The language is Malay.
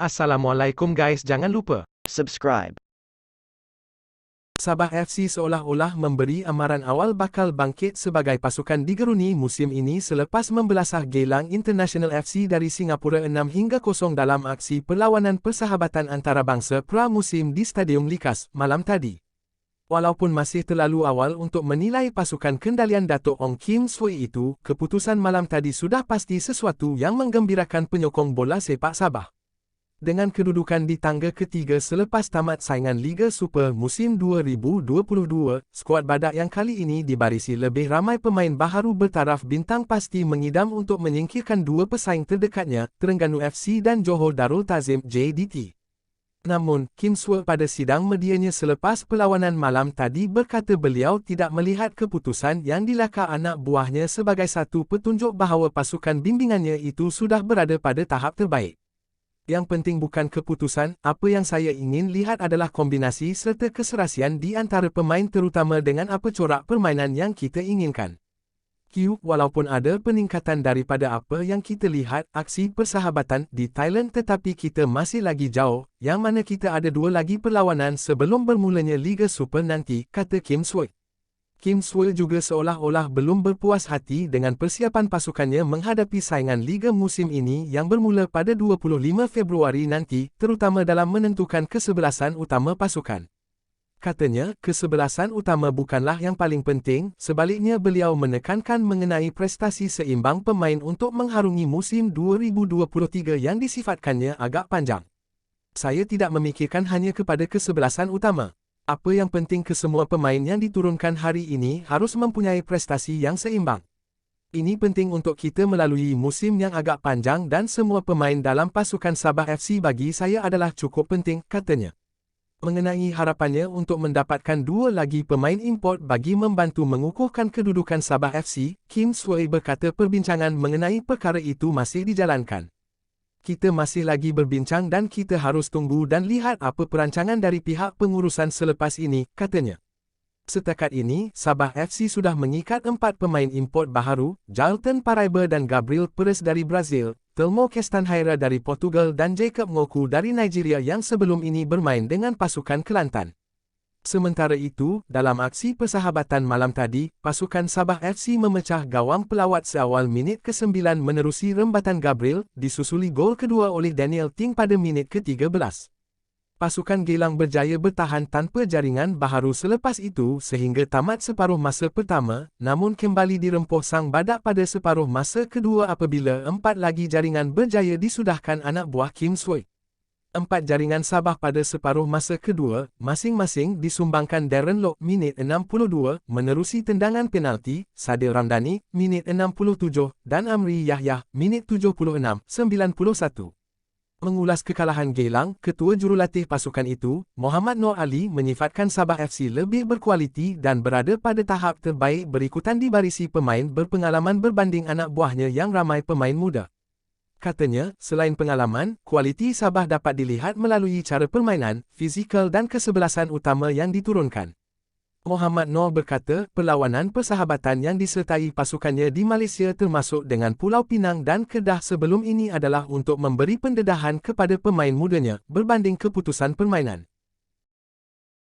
Assalamualaikum guys, jangan lupa subscribe. Sabah FC seolah-olah memberi amaran awal bakal bangkit sebagai pasukan digeruni musim ini selepas membelasah Geylang International FC dari Singapura 6-0 dalam aksi perlawanan persahabatan antarabangsa pra-musim di Stadium Likas malam tadi. Walaupun masih terlalu awal untuk menilai pasukan kendalian Datuk Ong Kim Swee itu, keputusan malam tadi sudah pasti sesuatu yang menggembirakan penyokong bola sepak Sabah. Dengan kedudukan di tangga ketiga selepas tamat saingan Liga Super musim 2022, skuad badak yang kali ini dibarisi lebih ramai pemain baharu bertaraf bintang pasti mengidam untuk menyingkirkan dua pesaing terdekatnya, Terengganu FC dan Johor Darul Ta'zim JDT. Namun, Kim Swee pada sidang medianya selepas perlawanan malam tadi berkata beliau tidak melihat keputusan yang dilakar anak buahnya sebagai satu petunjuk bahawa pasukan bimbingannya itu sudah berada pada tahap terbaik. Yang penting bukan keputusan, apa yang saya ingin lihat adalah kombinasi serta keserasian di antara pemain terutama dengan apa corak permainan yang kita inginkan. Walaupun ada peningkatan daripada apa yang kita lihat aksi persahabatan di Thailand tetapi kita masih lagi jauh, yang mana kita ada dua lagi perlawanan sebelum bermulanya Liga Super nanti, kata Kim Swee. Kim Swee juga seolah-olah belum berpuas hati dengan persiapan pasukannya menghadapi saingan Liga musim ini yang bermula pada 25 Februari nanti, terutama dalam menentukan kesebelasan utama pasukan. Katanya, kesebelasan utama bukanlah yang paling penting, sebaliknya beliau menekankan mengenai prestasi seimbang pemain untuk mengharungi musim 2023 yang disifatkannya agak panjang. Saya tidak memikirkan hanya kepada kesebelasan utama. Apa yang penting kesemua pemain yang diturunkan hari ini harus mempunyai prestasi yang seimbang. Ini penting untuk kita melalui musim yang agak panjang dan semua pemain dalam pasukan Sabah FC bagi saya adalah cukup penting, katanya. Mengenai harapannya untuk mendapatkan dua lagi pemain import bagi membantu mengukuhkan kedudukan Sabah FC, Kim Swee berkata perbincangan mengenai perkara itu masih dijalankan. Kita masih lagi berbincang dan kita harus tunggu dan lihat apa perancangan dari pihak pengurusan selepas ini, katanya. Setakat ini, Sabah FC sudah mengikat 4 pemain import baharu, Jalton Paraiba dan Gabriel Perez dari Brazil, Telmo Castanheira dari Portugal dan Jacob Ngoku dari Nigeria yang sebelum ini bermain dengan pasukan Kelantan. Sementara itu, dalam aksi persahabatan malam tadi, pasukan Sabah FC memecah gawang pelawat seawal minit ke-9 menerusi rembatan Gabriel, disusuli gol kedua oleh Daniel Ting pada minit ke-13. Pasukan Geylang berjaya bertahan tanpa jaringan baharu selepas itu sehingga tamat separuh masa pertama, namun kembali dirempuh sang badak pada separuh masa kedua apabila 4 lagi jaringan berjaya disudahkan anak buah Kim Swee. 4 jaringan Sabah pada separuh masa kedua, masing-masing disumbangkan Darren Lock minit 62, menerusi tendangan penalti, Sadil Ramdhani, minit 67, dan Amri Yahya, minit 76, 91. Mengulas kekalahan Geylang, ketua jurulatih pasukan itu, Muhammad Noor Ali menyifatkan Sabah FC lebih berkualiti dan berada pada tahap terbaik berikutan dibarisi pemain berpengalaman berbanding anak buahnya yang ramai pemain muda. Katanya, selain pengalaman, kualiti Sabah dapat dilihat melalui cara permainan, fizikal dan kesebelasan utama yang diturunkan. Muhammad Noor berkata, perlawanan persahabatan yang disertai pasukannya di Malaysia termasuk dengan Pulau Pinang dan Kedah sebelum ini adalah untuk memberi pendedahan kepada pemain mudanya, berbanding keputusan permainan.